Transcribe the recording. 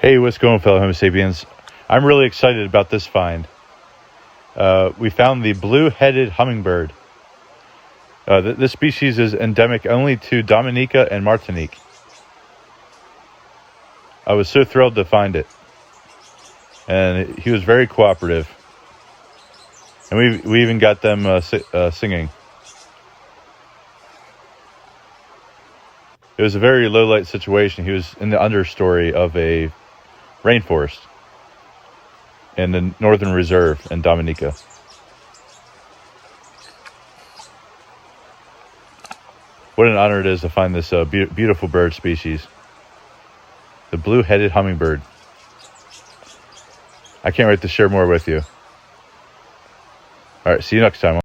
Hey, what's going on, fellow Homo sapiens? I'm really excited about this find. We found the blue-headed hummingbird. This species is endemic only to Dominica and Martinique. I was so thrilled to find it. And he was very cooperative. And we even got them singing. It was a very low-light situation. He was in the understory of a rainforest in the Northern Reserve in Dominica. What an honor it is to find this beautiful bird species. The blue-headed hummingbird. I can't wait to share more with you. All right, see you next time.